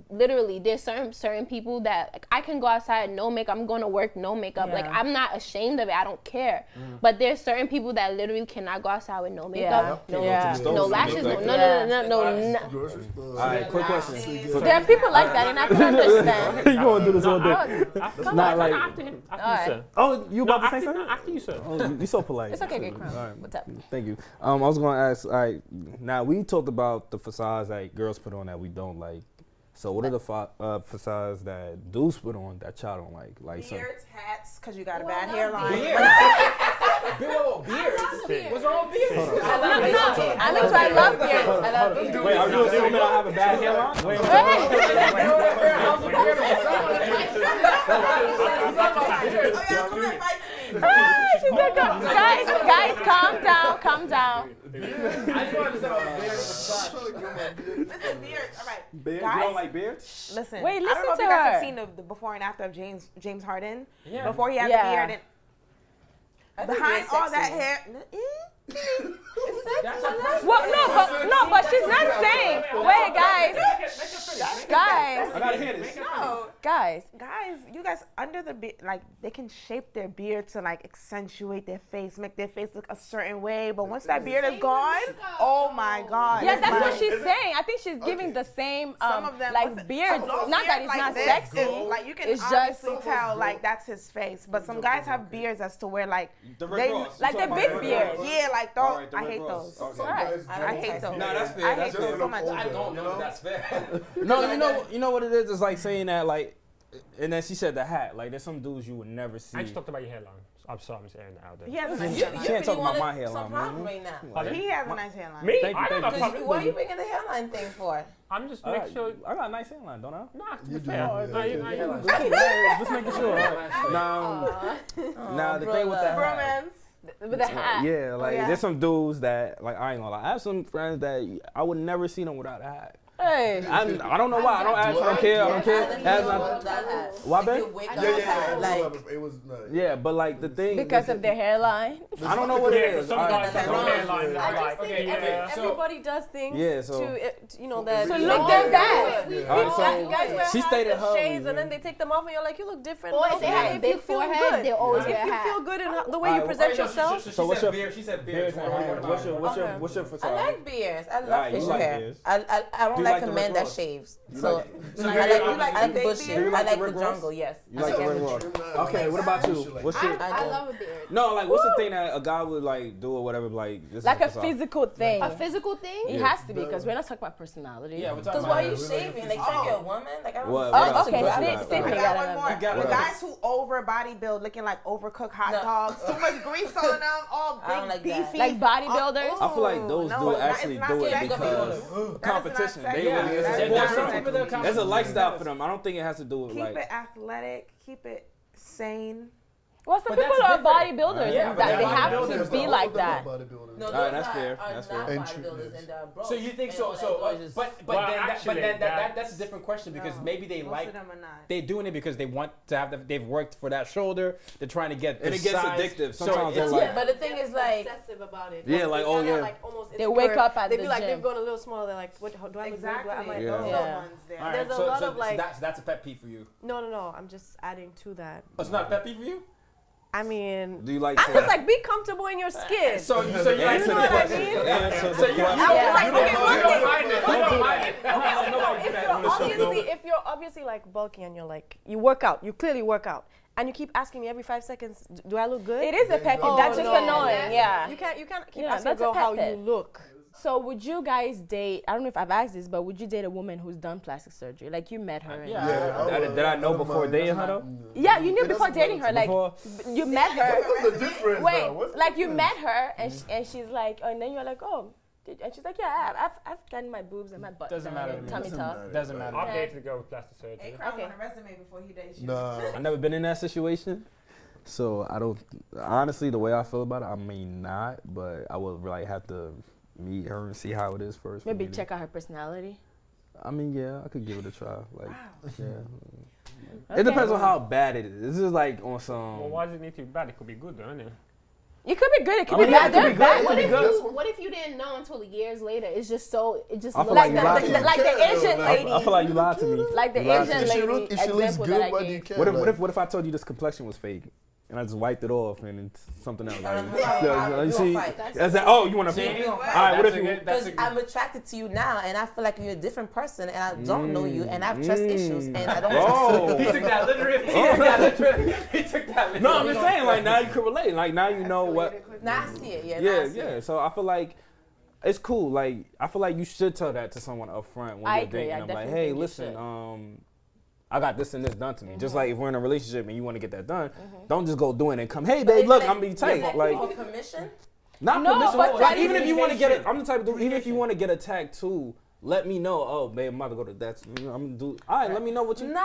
literally there's certain people that like I can go outside no makeup. I'm going to work no makeup. Like I'm not ashamed of it. I don't care. But there's certain people that literally cannot go outside with no makeup, no lashes, no. All right, quick question. There are people like that, and I can understand. You gonna do this all day? Not like after him, sir. Oh, you about to say something? After you, sir. Oh, you so polite. It's okay, great crown. All right. What's up? Thank you. I was going to ask, all right, now we talked about the facades that girls put on that we don't like. So what are the facades that dudes put on that y'all don't like? Beards, hats, because you got a bad hairline. Beards? What's wrong with beards? I love beards. Wait, are you assuming I have a bad hairline? Wait. Guys, calm down. I just want to say listen, beards. All right. Beards? You don't like beards? Listen. Wait, I don't know if you guys have seen the before and after of James Harden. Yeah. Before he had the beard and behind all that hair. No, but she's not saying. Wait, guys. I gotta hear this. No. Guys, you guys under the beard, like they can shape their beard to like accentuate their face, make their face look a certain way. But once that beard is gone, oh my God! Yeah, that's what she's saying. I think she's giving the same Some of them, like beard. Not that it's like not this sexy. is, like you can it's obviously just tell like that's his face. But some guys have beards as to where like The they like the big beard. Yeah, like those. Alright, the I Rick hate Ross. those. Okay. Right. I hate those. No, that's fair. I That's hate those fair. so much. I don't know if that's fair. No, you know what it is? It's like saying that, like, and then she said the hat. Like, there's some dudes you would never see. I just talked about your hairline. I'm sorry, I'm saying that out there. He has a nice She hairline. can't talk about my Some hairline, problem man. right now. Pardon? He has a nice hairline. Me? Thank you, I thank got you. no problem. What are you bringing the hairline thing for? I'm just I making sure. got a nice hairline, don't I? Nah, to You be do. fair. Just making sure. Now the thing with the hat. Bromance. With a hat. Yeah, like yeah. there's some dudes that, like, I ain't gonna lie. I have some friends that I would never see them without a hat. Hey. I don't know why. I don't ask. I don't care. I don't care. Has not. Why, babe? It was Yeah, but like the thing. Because of their hairline. I don't know what it Yeah, is. some guys have I- hairline. I just Like, think yeah. everybody does things Yeah, so- to, you know, that So make look them their best. good. All right, so Guys wear she hats stated and her shades, reason. and then they take them off, and you're like, you look different. Or But if they okay, have a if big you feel forehead, good, they always if wear a you hat. feel good in the way you Alright, present So yourself. So what's your beard? She said beard? beard. What's your I photography? like beards. I love Alright, you facial like hair. beards. I don't Do you like like a the man Rick that Ross? shaves. You So like- I like bushy. Do you like I the like the Rick Ross? jungle. Yes. You like the Rick Ross? Okay, what about you? What's your? I love a beard. No, like what's the thing that a guy would like do or whatever? Like this Like a is facade. physical thing. A physical thing? It has to be because we're not talking about personality. Yeah, we're talking Because about. why are you shaving? Like, trying to get a woman? Like, I don't What? know. What okay, else? Sydney I got got one another. more. got The one. guys who over bodybuild, looking like overcooked hot No. dogs, too much grease on them, all I don't big like that. beefy. Like bodybuilders. I feel like those No, do that actually is not do it sexy. because That is not competition. sexy. They Yeah, really yeah, it's yeah, for yeah, something. people that are There's a lifestyle for them. I don't think it has to do with Keep like. it athletic, keep it sane. Well, some But people that's are different. bodybuilders. Yeah, but that they're they have to bodybuilders, be like that. No, Alright, those that's fair. are That's not fair. bodybuilders and they're broke. So you think And so? all So, that is just- but Well, then actually, that's a different question because maybe they Most like of them are not. they're doing it because they want to have they've worked for that shoulder. They're trying to get And this it gets size. addictive. So Sometimes they're it's- like- But the thing is, like, obsessive about it. Yeah, like, They oh, kinda, yeah. like, almost They wake insecure. up at They the be like, gym. they've gone a little smaller. They're like, what? Do I look good? Exactly. I'm like, Yeah. oh. Those Yeah. ones there. All right, There's a so, lot so of, like- that's a pet peeve for you. No. I'm just adding to that. Oh, it's not a pet peeve for you. I mean, Do you like? I'm just like, be comfortable in your skin. So you like Answer the what I question. mean? Answer the So you- question. I was like, You okay, don't one thing. mind it. You don't mind it. If you're obviously like bulky and you're like, you work out, you clearly work out, and you keep asking me every 5 seconds, do I look good? It is a pet peeve. Oh, That's just no. annoying. Yeah. You can't keep Yeah, asking a that's a girl pet how peeve. you look. So would you guys date? I don't know if I've asked this, but would you date a woman who's done plastic surgery? Like you met her. and- Yeah. Did I know before dating her though? Yeah, you knew It before doesn't dating her. Like Before? you met her. What's the difference? Wait, though? What's like you met her and and she's like, oh, and then you're like, oh, and she's like, yeah, I've done my boobs and my butt. Doesn't done matter and to me. tummy tuck. Doesn't matter. I've dated a girl with plastic surgery. Okay. On a resume before he dates you. Nah. I never been in that situation, so I don't. Honestly, the way I feel about it, I mean not, but I would like have to meet her and see how it is first. for Maybe me to- check out her personality. I mean, yeah, I could give it a try. Like, yeah. Okay. It depends on how bad it is. This is like on Well, some. why does it need to be bad? It could be good, though, isn't it? It could be good. It could I be mean, yeah, bad. it could They're be bad. good. What if you didn't know until years later? It's just so it just I feel Like like you lied to me. like the Asian I lady. I feel like you lied to me. Like the You lied to Asian me. lady If she looks example good, that I why do you gave. care? What if I told you this complexion was fake? And I just wiped it off and it's something else. Like, You you see, won't fight. that's that. Oh, you want to? See? All right. What if you? Because I'm attracted to you now, and I feel like you're a different person, and I don't know you, and I have trust issues, and I don't. Oh. He took that literally. He took that literally. He took that literally. No, I'm just saying. Like now you can relate. Like now you know what. Now I see it. Yeah. now Yeah, I see yeah. it. So I feel like it's cool. Like I feel like you should tell that to someone up front when I you're agree. dating I them. Like, definitely hey, think you listen, should. I got this and this done to me. Just like if we're in a relationship and you want to get that done, Mm-hmm. don't just go doing it and come, hey, But babe, it's look, like- I'm being is tight. that Like, for permission? not No, permission. but Like, that even is if you want to get it, communication. I'm the type of dude. Even if you want to get a tattoo, let me know. Oh, babe, I'm about to go to that. I'm gonna do. All right, let me know what you. Nah,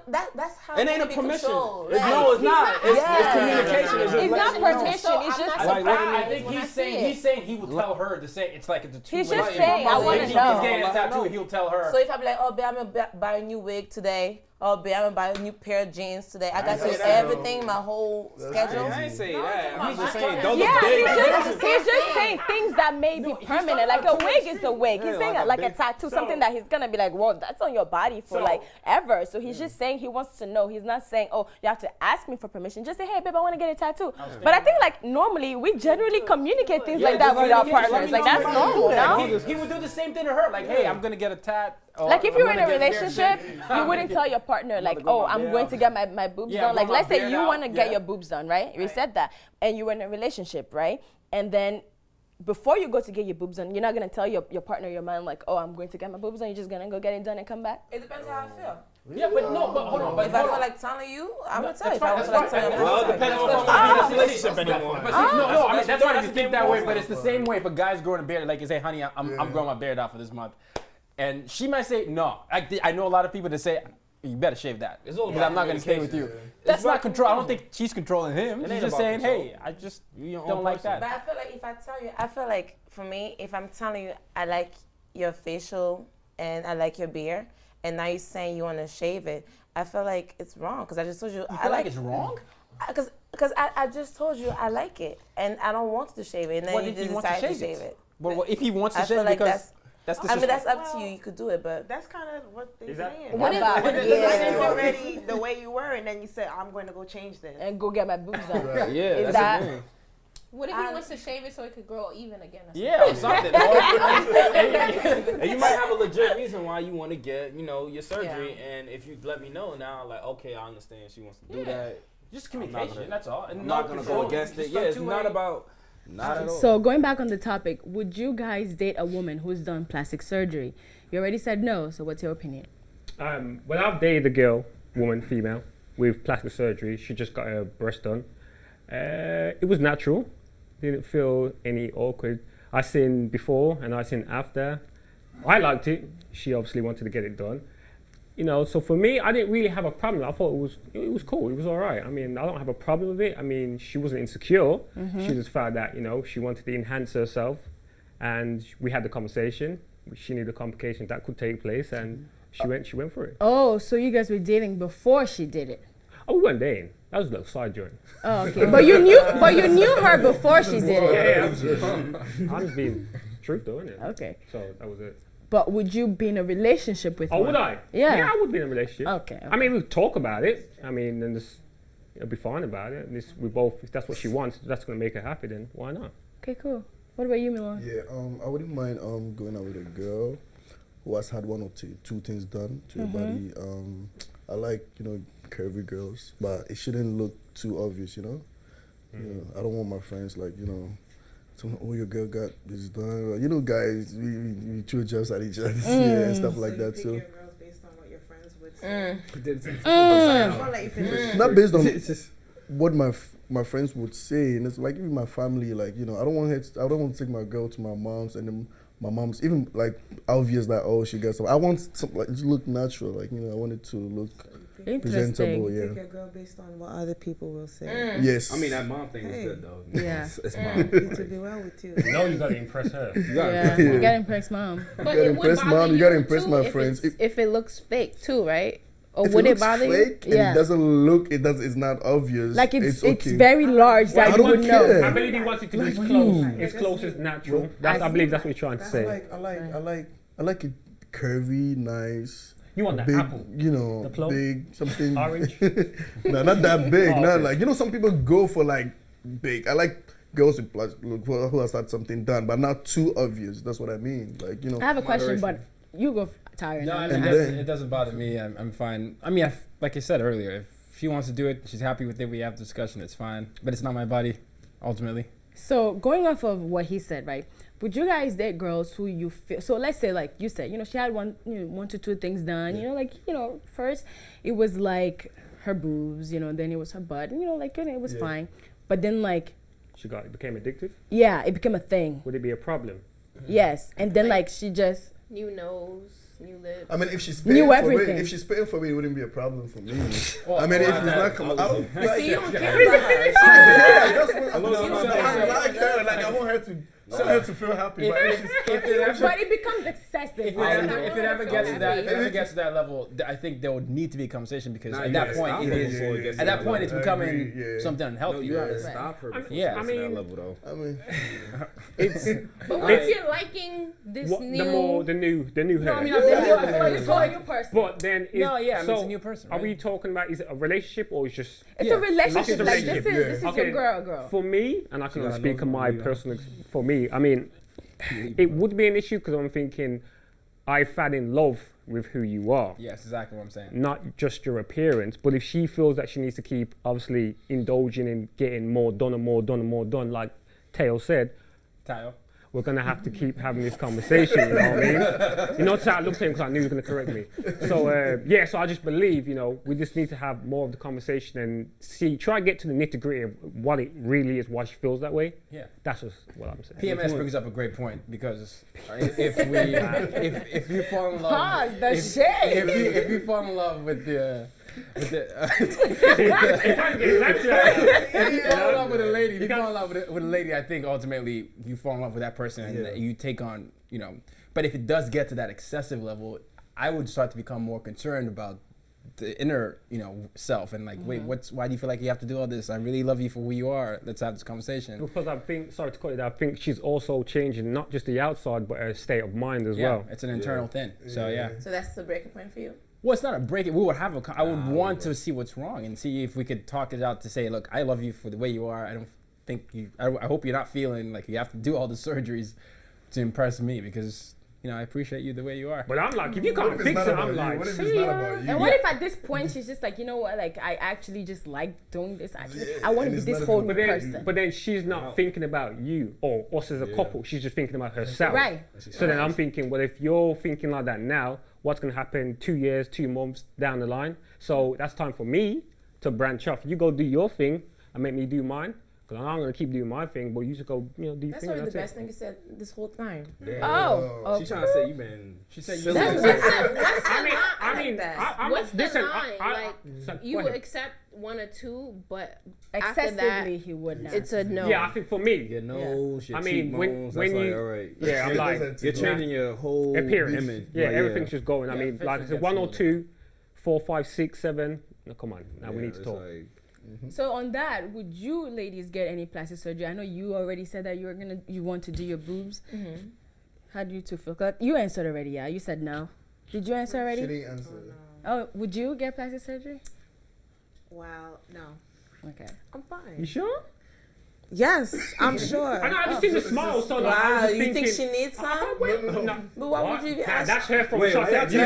that's how. It ain't a women be permission. controlled. No, it's not. It's Yeah. communication. It's just It's not letting you know. permission. So It's I'm just not Like, let I me- think when I he's see saying it. he's saying he will tell her to say it's like it's a two. He's way. just If saying, I he's wanna getting know. a tattoo, he'll tell her. So if I be like, oh, babe, I'm gonna buy a new wig today. oh, babe, I'm gonna buy a new pair of jeans today. I got to do everything, my whole schedule. I ain't saying that. I'm just saying He's just saying things that may be permanent. Like a wig is a wig. He's saying like a tattoo, something that he's gonna be like, well, that's on your body for like ever. So he's just saying he wants to know. He's not saying, oh, you have to ask me for permission. Just say, hey, babe, I want to get a tattoo. But I think like normally we generally communicate things like that with our partners. Like that's normal now. He would do the same thing to her. Like, hey, I'm gonna get a tat. Like if you're in a relationship, you wouldn't tell your partner like, oh, I'm going to get my boobs done. Like let's say you want to get your boobs done, right? You said that, and you were in a relationship, right? And then before you go to get your boobs done, you're not gonna tell your partner, your man, like, oh, I'm going to get my boobs done. You're just gonna go get it done and come back. It depends how I feel. Yeah, but no, but hold on. But if I feel like telling you, I'm gonna tell you. If I feel like telling you, well, it depends on if I'm in a relationship anymore. No, I mean, that's why you think that way. But it's the same way if a guy's growing a beard, like you say, honey, I'm growing my beard out for this month. And she might say, no. I know a lot of people that say, you better shave that. Because I'm not going to stay with you. That's not control. I don't think she's controlling him. She's just saying, hey, I just don't like that. But I feel like if I tell you, I feel like for me, if I'm telling you I like your facial and I like your beard, and now you're saying you want to shave it, I feel like it's wrong. Because I just told you, I like it's wrong? Because I just told you I like it. And I don't want to shave it. And then you just decide to shave it. Well, if he wants to shave it, like because... I mean, that's up to you. You could do it, but that's kind of what they're saying. What about already the way you were, and then you said, "I'm going to go change this and go get my boobs done." Yeah, is that? What if he wants to shave it so it could grow even again? Or something. And you might have a legit reason why you want to get, your surgery. Yeah. And if you let me know now, like, okay, I understand she wants to do that. Just communication. That's all. I'm not gonna go against it. Yeah, it's not about. Not at all. So going back on the topic, would you guys date a woman who's done plastic surgery? You already said no, so what's your opinion? Well, I've dated a girl, woman, female, with plastic surgery. She just got her breast done. It was natural. Didn't feel any awkward. I seen before and I seen after. I liked it. She obviously wanted to get it done. So for me, I didn't really have a problem. I thought it was cool. It was all right. I mean, I don't have a problem with it. I mean, she wasn't insecure. Mm-hmm. She just found that, she wanted to enhance herself. And we had the conversation. She knew the complications that could take place, and she went for it. Oh, so you guys were dating before she did it? Oh, we weren't dating. That was a little side joint. Oh, okay. But you knew her before she did it. Yeah. I'm just being truth, though, isn't it? Okay. So that was it. But would you be in a relationship with her? Oh, would I? Yeah. Yeah, I would be in a relationship. Okay. I mean, we talk about it. I mean, and it'll be fine about it. If that's what she wants, that's going to make her happy, then why not? Okay, cool. What about you, Milan? Yeah, I wouldn't mind going out with a girl who has had one or two things done to her body. I like, curvy girls, but it shouldn't look too obvious, I don't want my friends like, oh, your girl got this done. Guys, we throw jobs at each other and stuff like that. So your girls based on what your friends would say. Not based on what my friends would say, and it's like even my family. Like I don't want to take my girl to my mom's, and then my mom's even like obvious that she got some. I want some like to look natural. Like I want it to look presentable. You pick your girl based on what other people will say. Yes. I mean that mom thing is good though. Yeah. It's mom. It to be well with you. No, you gotta impress her. You gotta impress mom. You gotta impress mom. You gotta impress my friends. If it looks fake too, right? Or if would it fake bother you? And it doesn't look. It's not obvious. Like it's okay. very large that you would know. I believe he wants it to be as close as natural. I believe that's what you're trying to say. I like it curvy, nice. You want the big, apple? The plum? Big, something orange. No, not that big. Not like some people go for like big. I like girls with who has had something done, but not too obvious. That's what I mean. Like I have a question, but you go. Tired. No, it doesn't bother me. I'm fine. I mean, like I said earlier, if she wants to do it, she's happy with it. We have discussion. It's fine. But it's not my body, ultimately. So going off of what he said, right? Would you guys date girls who you feel? So let's say, like you said, she had one to two things done. First it was like her boobs, then it was her butt, and it was fine. But then it became addictive. Yeah, it became a thing. Would it be a problem? Yes, and then she just new nose. New lips. I mean, if she's paying for me, it wouldn't be a problem for me. I mean, if it's not coming, I don't like you don't care about her. I like her. Like I want her to So her to feel happy. But it becomes excessive. If it ever gets to that level, I think there would need to be a conversation because at that point it's becoming something unhealthy. You gotta stop her before it gets to that level, though. I mean, but once you're liking this the new her. No, I mean, it's like a new person. But then, it's a new person. Are we talking about, is it a relationship or is just? It's a relationship. Like this is your girl. For me, and I can only speak on my personal. For me, I mean, it would be an issue because I'm thinking, I fell in love with who you are. Yes, exactly what I'm saying. Not just your appearance, but if she feels that she needs to keep obviously indulging in getting more done and more done and more done, like Teo said, we're gonna have to keep having this conversation. You know what I mean? You notice how I looked at him because I knew he was gonna correct me. So so I just believe, we just need to have more of the conversation and try to get to the nitty gritty of what it really is, why she feels that way. Yeah, that's just what I'm saying. PMS brings up a great point because if you fall in love, if you fall in love with the. If you fall in love with a lady, I think ultimately you fall in love with that person and you take on, but if it does get to that excessive level, I would start to become more concerned about the inner, self and like, wait, why do you feel like you have to do all this? I really love you for who you are. Let's have this conversation. Because I think, sorry to cut it, I think she's also changing not just the outside, but her state of mind as well. It's an internal thing. So So that's the breaking point for you? Well, it's not a break. We would have I would want to see what's wrong and see if we could talk it out to say, look, I love you for the way you are. I don't think I hope you're not feeling like you have to do all the surgeries to impress me because, I appreciate you the way you are. But I'm like, if you can't fix it, I'm like, what if it's not about you? And what if at this point she's just like, you know what, like I actually just like doing this. I want to be this whole new person. But then she's not thinking about you or us as a couple. She's just thinking about herself. Right. So then I'm thinking, well, if you're thinking like that now, what's going to happen 2 years, 2 months down the line? So that's time for me to branch off. You go do your thing and make me do mine. Because I'm going to keep doing my thing, but you just go, do your thing. That's probably the best thing you said this whole time. Damn. Oh. She's trying to say you been. She said you. What's the line? You would accept 1 or 2, but after that, he would not. It's a no. Yeah, I think for me. Your nose, your I mean, cheekbones, when that's you, like, all right. Yeah, I'm like, you're changing your whole appearance. image. Yeah, everything's just going. I mean, like I said, 1 or 2, 4, 5, 6, 7. No, come on. Now we need to talk. So on that, would you ladies get any plastic surgery? I know you already said that you want to do your boobs. Mm-hmm. How do you two feel? You answered already, yeah. You said no. Did you answer already? She didn't answer. Oh, would you get plastic surgery? Well, no. Okay. I'm fine. You sure? Yes, I'm sure. I know, I just seen the smile, so wow, you think she needs some? No. But why would you even ask? That's her from Wait, Shot. That's No,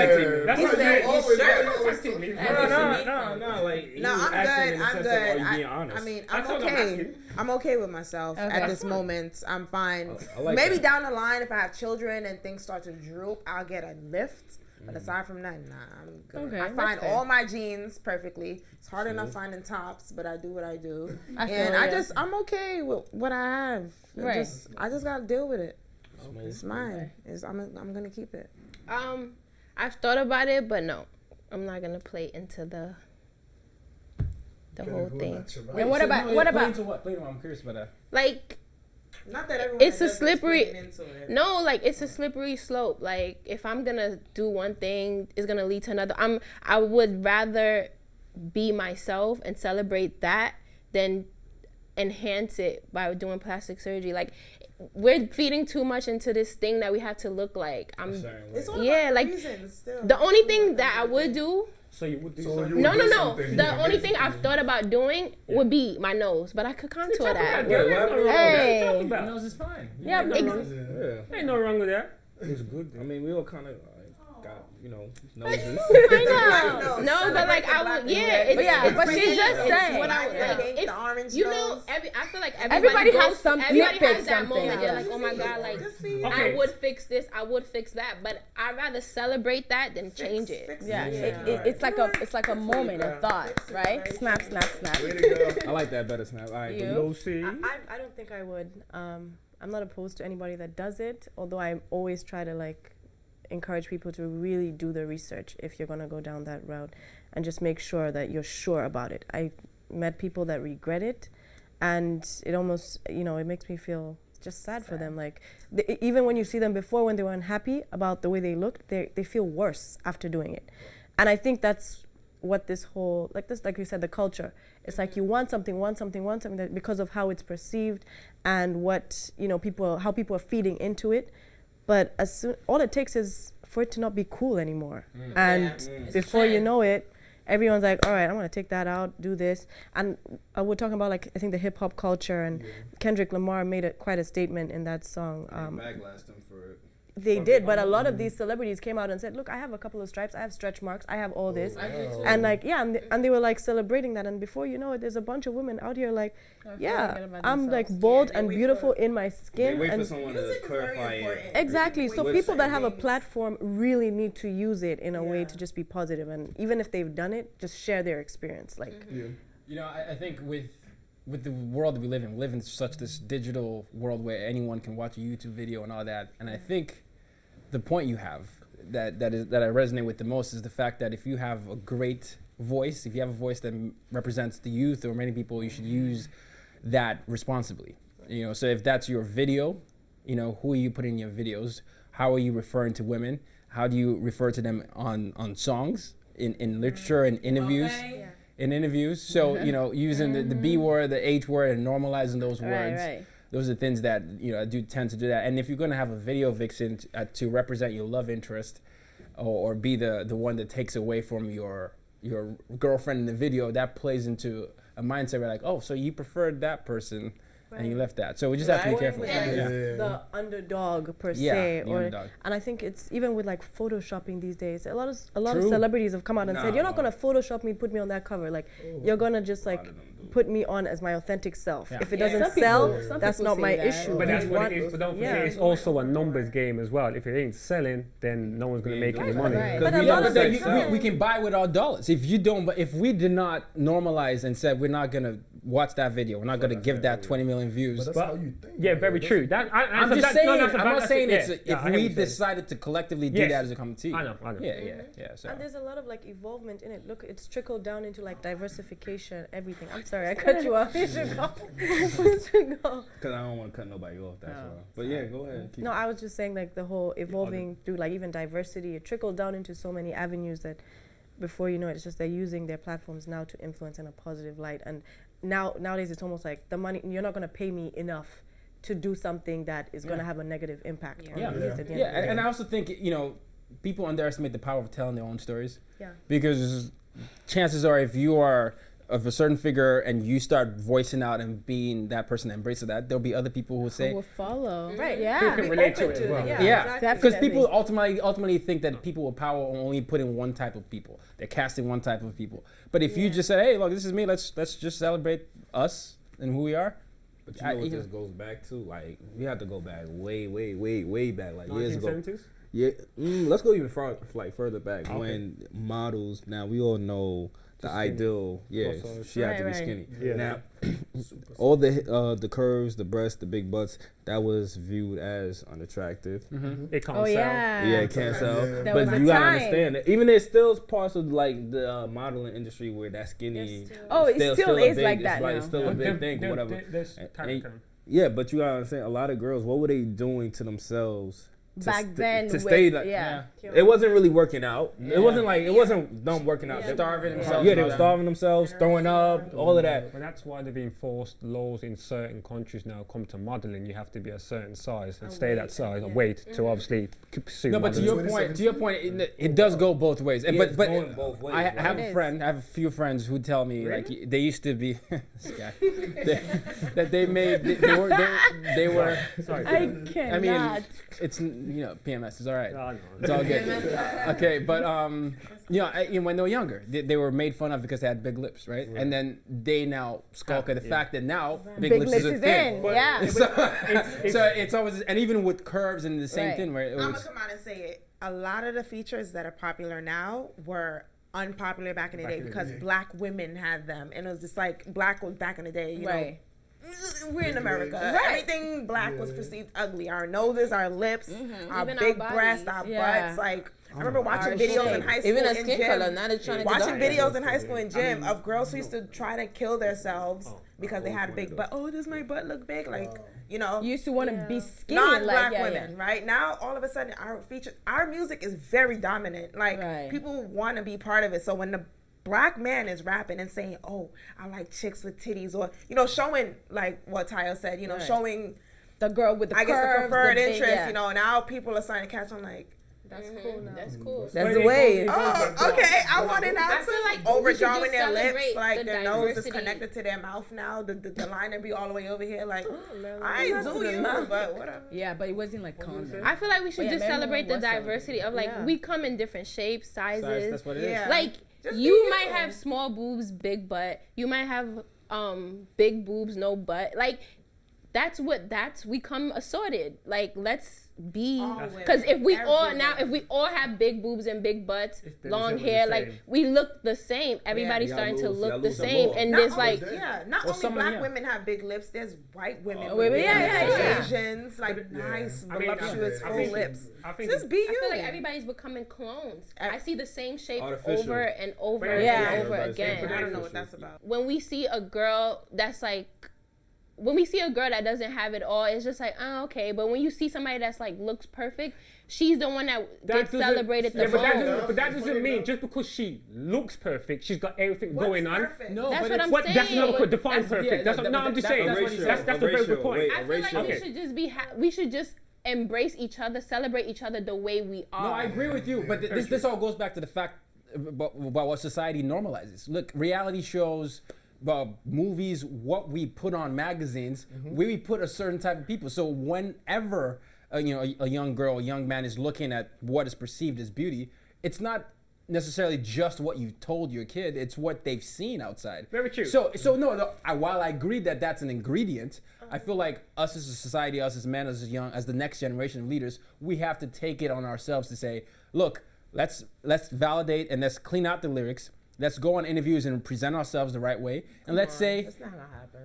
like, no, I'm good. Are you being honest? I mean, I'm okay. I'm okay with myself at this moment. I'm fine. Like maybe that. down the line, if I have children and things start to droop, I'll get a lift. But aside from that, nah, I'm good. Okay, I find all my jeans perfectly. It's hard enough finding tops, but I do what I do. I'm okay with what I have. Right. I just gotta deal with it. It's mine. I'm gonna keep it. I've thought about it, but no, I'm not gonna play into the whole thing. And what about? I'm curious about that. Like, not that everyone. It's a slippery. No, like it's a slippery slope. Like if I'm gonna do one thing, it's gonna lead to another. I would rather be myself and celebrate that than enhance it by doing plastic surgery. Like we're feeding too much into this thing that we have to look like. It's all about like reasons still. the only thing that I would do. So you would do something? No. The only thing I've thought about doing would be my nose, but I could contour that. Hey, my nose is fine. Yeah, ain't no wrong with that. It's good. I mean, we all kind of got, noses. I know. No, but like I would, but she's just saying. What I would like. The orange I feel like everybody has something. Everybody has that moment. They're like, oh my god, like I would fix this, I would fix that, but I'd rather celebrate that than change it. Yeah, it's like a moment, a thought, right? Snap, snap, snap. I like that better, snap. All right, I don't think I would. I'm not opposed to anybody that does it, although I always try to encourage people to really do the research if you're going to go down that route and just make sure that you're sure about it. I met people that regret it, and it almost, it makes me feel just sad for them. Like even when you see them before, when they were unhappy about the way they looked, they feel worse after doing it. And I think that's what this whole, like you said, the culture. It's like you want something that because of how it's perceived and what, you know, how people are feeding into it. But all it takes is for it to not be cool anymore. And before you know it, everyone's like, all right, I'm going to take that out, do this. And we're talking about, like, I think the hip hop culture, and Kendrick Lamar made quite a statement in that song. Backlashed him for it. They did, but a lot of these celebrities came out and said, look, I have a couple of stripes, I have stretch marks, I have all this. And like, yeah, and they were like celebrating that. And before you know it, there's a bunch of women out here like, yeah, I'm like bold and beautiful in my skin. They wait for someone to clarify it. Exactly. So people that have a platform really need to use it in a way to just be positive. And even if they've done it, just share their experience. Like, you know, I think with the world that we live in such this digital world where anyone can watch a YouTube video and all that. And I think the point you have that I resonate with the most is the fact that if you have a great voice, if you have a voice that represents the youth or many people, you should use that responsibly. You know, so if that's your video, you know, who are you putting in your videos? How are you referring to women? How do you refer to them on songs, in literature, in interviews? Okay. In interviews. So, you know, using the B word, the H word, and normalizing those words. Right. Those are things that, you know, I do tend to do that. And if you're going to have a video vixen to represent your love interest or be the one that takes away from your girlfriend in the video, that plays into a mindset where like, oh, so you preferred that person and you left that. So we just have to be careful. The underdog per se. Underdog. And I think it's even with like photoshopping these days, a lot of celebrities have come out and said, you're not going to Photoshop me, put me on that cover. Like, you're going to just like put me on as my authentic self. If it doesn't sell, that's not my issue. But that's what it is. But don't forget, it's also a numbers game as well. If it ain't selling, then no one's going to make any money. But we can buy with our dollars. If we did not normalize and said we're not going to watch that video, we're not going to give that 20 million views. But that's how you think. Yeah, very true. I'm just saying. I'm not saying it's if we decided to collectively do that as a committee. I know. Yeah. So. And there's a lot of like evolvement in it. Look, it's trickled down into like diversification, everything. I'm sorry, I cut you off. You should go. Because I don't want to cut nobody off. That's all. But yeah, go ahead. No, I was just saying like the whole evolving through like even diversity. It trickled down into so many avenues that before you know it, it's just they're using their platforms now to influence in a positive light. And nowadays it's almost like the money, you're not going to pay me enough to do something that is going to have a negative impact on the youth at the end of the day. And I also think, you know, people underestimate the power of telling their own stories. Yeah. Because chances are if you are of a certain figure and you start voicing out and being that person that embraces that, there'll be other people who will say, will follow. Right, Who can relate to it as well. Yeah, because people ultimately think that people with power only put in one type of people. They're casting one type of people. But if you just say, hey, look, this is me, let's just celebrate us and who we are. But you know what this goes back to? Like, we have to go back way back, like years ago. 1970s? Yeah, let's go even further back when models. Now we all know the ideal. Yeah, she had to be skinny. Yeah. Now, all the curves, the breasts, the big butts, that was viewed as unattractive. It can't sell. Yeah, it can't sell. That but was you the gotta time. understand that even there's still parts of like the modeling industry where that skinny. It still is like that now. It's still a big thing, whatever. Yeah, but you gotta understand, a lot of girls, what were they doing to themselves? Back then, to stay like, it wasn't really working out. It wasn't them working out. They're starving themselves. Yeah, they were starving themselves, throwing up, all of that. But that's why they've enforced laws in certain countries now. Come to modeling, you have to be a certain size and stay that size, or weight to obviously pursue. No, but to your point, it does go both ways. And but both ways, I have a few friends who tell me like they used to be this guy that they were. Sorry. I cannot. I mean, it's, you know, PMS is all right. It's all good. Okay, but you know, when they were younger, they were made fun of because they had big lips, right? And then they now skulk at the fact that now big lips is a thing. So it's always, and even with curves and the same thing, where it was. I'm gonna come out and say it. A lot of the features that are popular now were unpopular back in the day because black women had them, and it was just like black was back in the day, you know. We're in America. Everything black was perceived ugly. Our noses, our lips, our even big our breasts, bodies. our butts. Like I remember watching videos in high school Even a in skin gym. color, now they're trying to Watching videos in high school in gym of girls who used to try to kill themselves because they had a big butt. Oh, does my butt look big? Like, you know. You used to want to be skinny. Non-black like, women, right? Now, all of a sudden, our music is very dominant. Like, people want to be part of it. So when the black man is rapping and saying, oh, I like chicks with titties, or, you know, showing, like what Tayo said, you know, showing the girl with the I curves, guess the preferred big, interest, you know, now people are starting to catch on like, that's cool now. That's cool. That's the way. Oh, okay. I want it now I feel too. like Overdrawing their lips, celebrate like the their nose is diversity. connected to their mouth now. The liner be all the way over here. Like, I ain't do you, but whatever. Yeah, but it wasn't like common. I feel like we should But yeah, just men celebrate the was some. diversity of like we come in different shapes, sizes. That's what it is. Yeah. Like Just you be might you. have small boobs, big butt. You might have big boobs, no butt. Like we come assorted. Like let's be, because if we all have big boobs and big butts, long hair, like we look the same. Everybody's starting to look the same, and there's like not only black women have big lips. There's white women, yeah. Asians, like nice, voluptuous, full lips. I think Just be you. I feel like everybody's becoming clones. I see the same shape Artificial. over and over Yeah. and over again. I don't know what that's about. When we see a girl that's like, when we see a girl that doesn't have it all, it's just like, oh, okay. But when you see somebody that's like looks perfect, she's the one that gets celebrated the most. But that doesn't mean just because she looks perfect, she's got everything going on. No, That's but what I'm saying. That's another define perfect. yeah, I'm just saying. That's a very good point. I feel like we should just be, we should just embrace each other, celebrate each other the way we are. No, I agree with you, but this all goes back to the fact about what society normalizes. Look, reality shows, movies, what we put on magazines, we put a certain type of people. So whenever a young girl, a young man is looking at what is perceived as beauty, it's not necessarily just what you told your kid, it's what they've seen outside. Very true. So no, while I agree that that's an ingredient, I feel like us as a society, us as men, as the next generation of leaders, we have to take it on ourselves to say, look, let's validate and let's clean out the lyrics. Let's go on interviews and present ourselves the right way, and let's say. That's not gonna happen.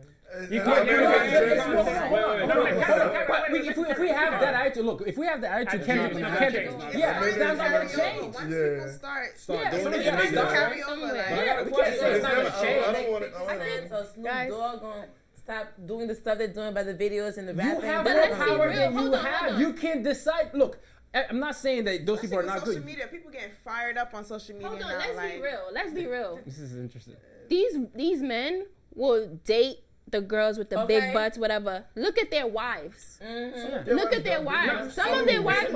If we have that attitude, look, if we have the attitude, that's not gonna change. Once people start doing it, it's gonna carry over. We can't say it's not gonna change. I think so. Snoop Dogg gonna stop doing the stuff they're doing by the videos and the rapping. You have more power than you have. You can decide. Look, I'm not saying that those people are not social good. media, people getting fired up on social media. Hold on, now, let's be real. This is interesting. These men will date the girls with the big butts, whatever. Look at their wives. Look at their wives. Some of their wives.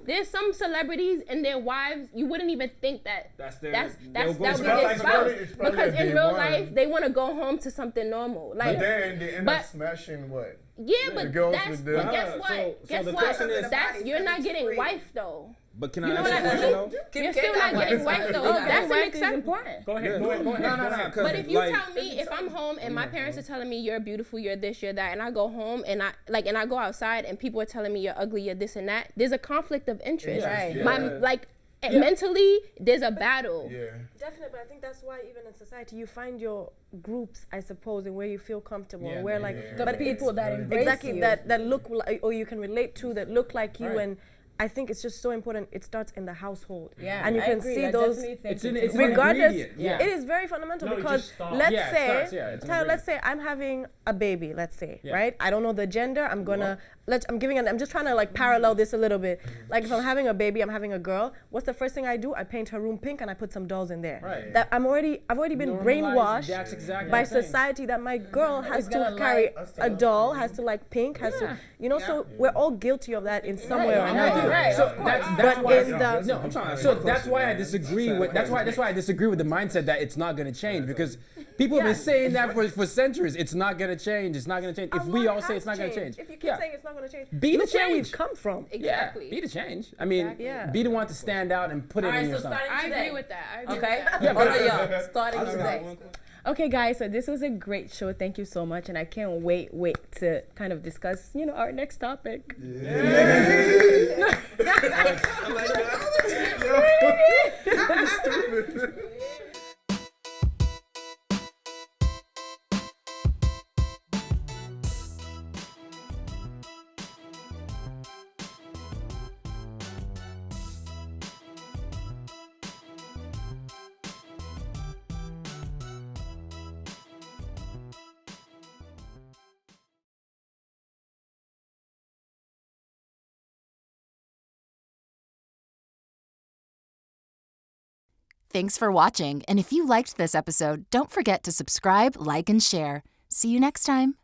There's some celebrities and their wives. You wouldn't even think that that would be their spouse, because in real life they want to go home to something normal. Like, but then they end up smashing what? Yeah, but the girls that's. with But the- guess what? So the question is, You're not getting wife though. But can You I know ask what you a I question mean? though? You're still not getting wife though. That's an exception. Go ahead. No. But if you tell me, if I'm home and my parents are telling me you're beautiful, you're this, you're that, and I go home and I go outside and people are telling me you're ugly, you're this and that, there's a conflict of interest. Right. Yeah. Mentally, there's a battle. Yeah. Definitely, but I think that's why even in society you find your groups, I suppose, and where you feel comfortable, Yeah, where yeah, like yeah, The people that embrace exactly you. that look like, or you can relate to, that look like you, Right. and I think it's just so important. It starts in the household, Yeah, and you I can agree. see I those. definitely think It's an Regardless, ingredient. Yeah. it is very fundamental No, it because just starts. let's Yeah, it say, starts, yeah, it's an Tyler, let's say I'm having a baby. Let's say, Yeah. right? I don't know the gender. I'm just trying to like parallel this a little bit. Like if I'm having a baby, I'm having a girl. What's the first thing I do? I paint her room pink and I put some dolls in there. Right. That I've already been Normalize, brainwashed that's exactly by what I'm saying. society that my girl has to gonna carry like a doll, has to like pink, has to, so we're all guilty of that in some way or I'm with you. another. Right, So of that's But why. in the No, I'm trying. So that's why I disagree with. That's why I disagree with the mindset that it's not going to change, because people have been saying that for centuries. It's not going to change. It's not going to change. If we all say it's not going to change, If you keep saying it's not going to change, Be the look where change. we've come from. Exactly. Yeah, be the change. I mean, Yeah. be the one to stand out and put it in so yourself. starting I today. agree with that. I agree Okay? with that. Yeah, All but of y'all, starting today. Okay, guys, so this was a great show. Thank you so much, and I can't wait to kind of discuss, our next topic. Thanks for watching, and if you liked this episode, don't forget to subscribe, like, and share. See you next time.